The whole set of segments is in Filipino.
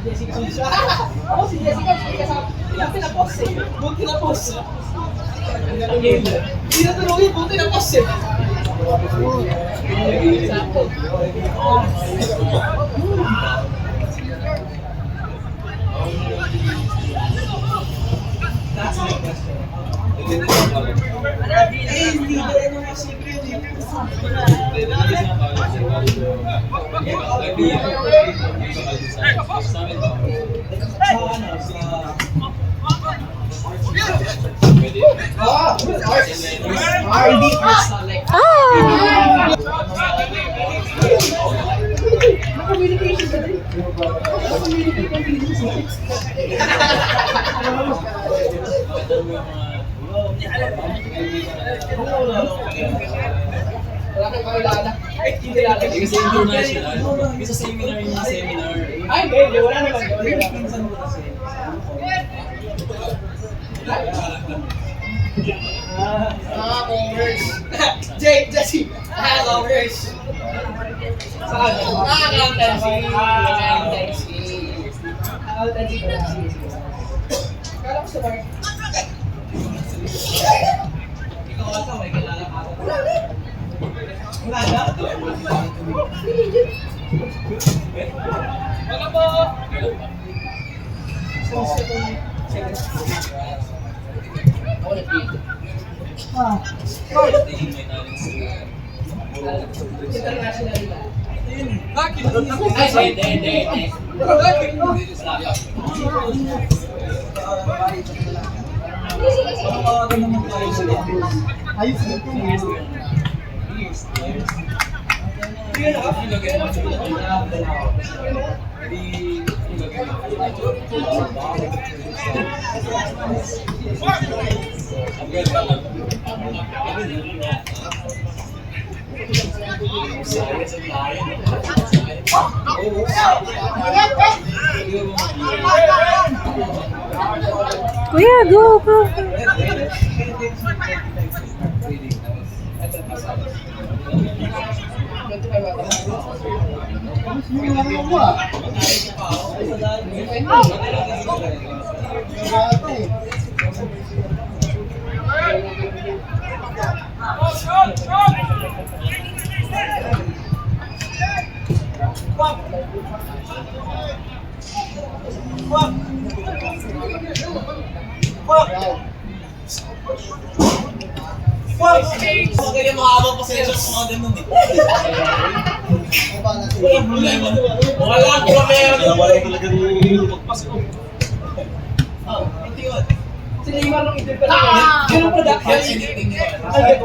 Jessica. Ako si Jessica, buti na post eh. Buti na post. Hindi na tulungin, buti na post eh. Sakto. That's my question. Hindi na yung secret. Wala kang kakilala. Ay, hindi kilala. Kasi international. Kasi seminar yung seminar. Ay, hindi. Wala naman. Pinsan mo kasi. Commerce. Jessie. Commerce. Saan? Accountancy. Accountancy. Kala ko sa bar. Ikaw ata, may kilala ka ako. Wala na? Wala po! Ako nag-dito. International ba? Bakit? Ay, hindi. Ayos dito. Kuya, go. Kaya makabang pasensya sa mga ganun eh. Walang problema. Walang problema. Wala talaga yung magpasko. Hindi yun. Si Neymar nung ito pala. Yun ang production. Ay,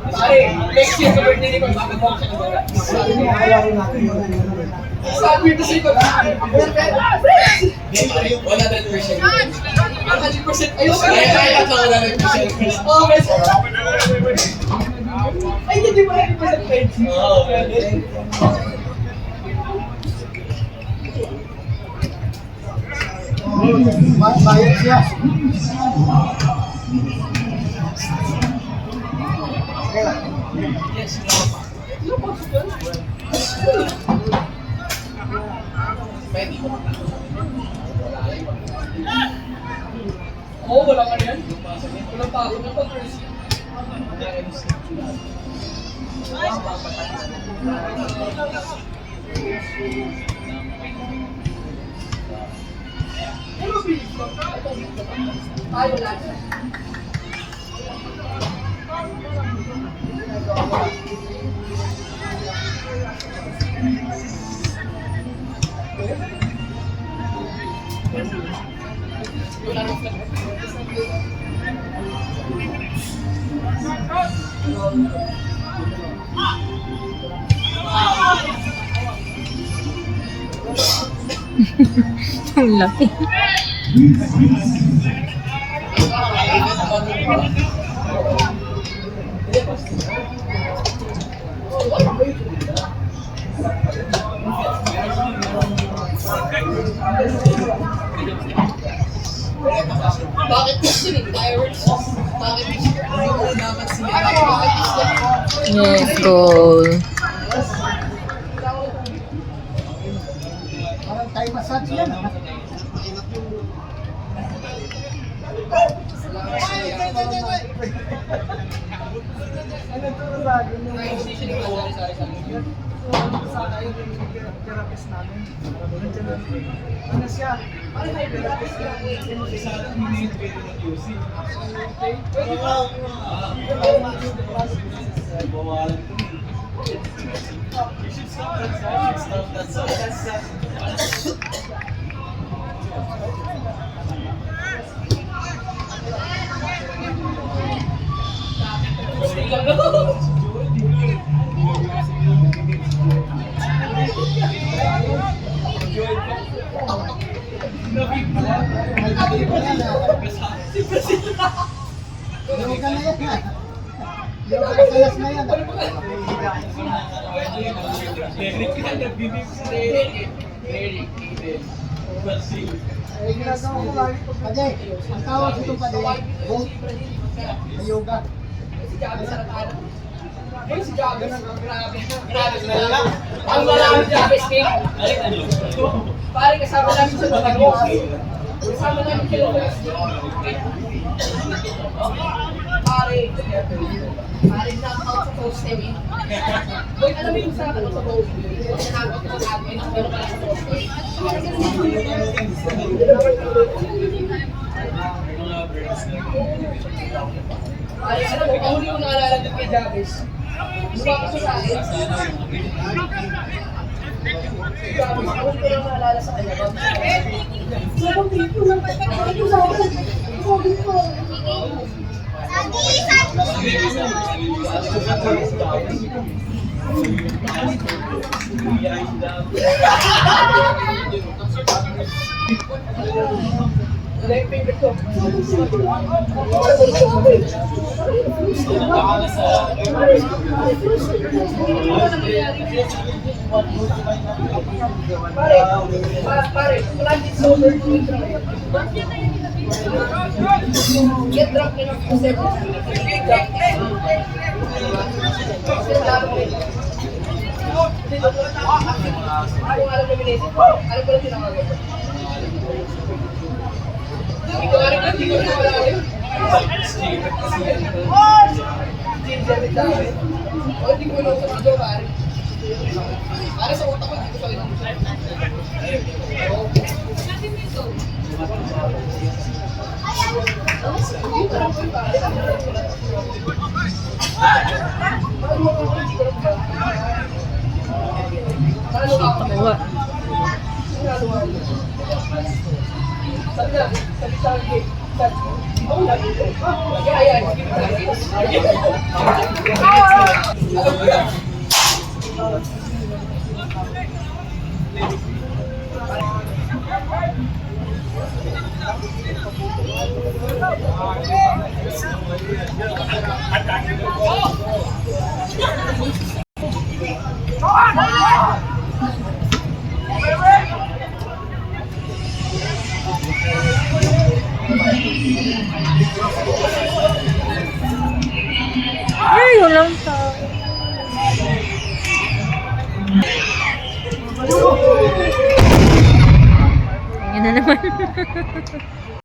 Pare, next year sa birthday ni Kong, makakabok siya ng wala. Sabi ko sa'yo, 100%. 100%. Ayos ka. Kaya lang 100%. Okay. Ay, hindi mo 100% page. Oo. Bayad siya. Yes. Oo, walang ano yan. Walang pasok na pag-first. Ay, wala na. Ang laki. Bakit kasi fireworks? Bakit dapat siya? Yes, goal. Parang Thai massage yan. Ano siya? Yoga na yan. Yoga masalas na yan. Ay, ginagawa ko lagi pag Pade, ang tawag ito Pade, boat na yoga. Ay, si Jabez. Grabe. Grabe na lang. Ang marami Jabez King. Pare, kasama namin sa Tagalog. Kasama namin sa Tagalog. Pare. Pare, knock-out sa post eh. Boy, alam mo yung sa akin sa post. Knock-out ko sa akin. Pero pala sa post eh. Pare, alam mo, ang huli ko naalala din kay Jabez. Mukha ko sa akin. Jabez, ang huli ko lang naalala sa kanya. Sarang dito lang. Ito sa akin. Sabi ko. Like favorite ko. Pare, plant is over to it. Get drunk enough to save it. Ako alam na binisip. Alam ko lang sinakagat. Hindi ko alam na Ginger ni David. O, hindi ko alam sa video, pare. Pare sa utak ko, hindi ko sa inang. Tawa.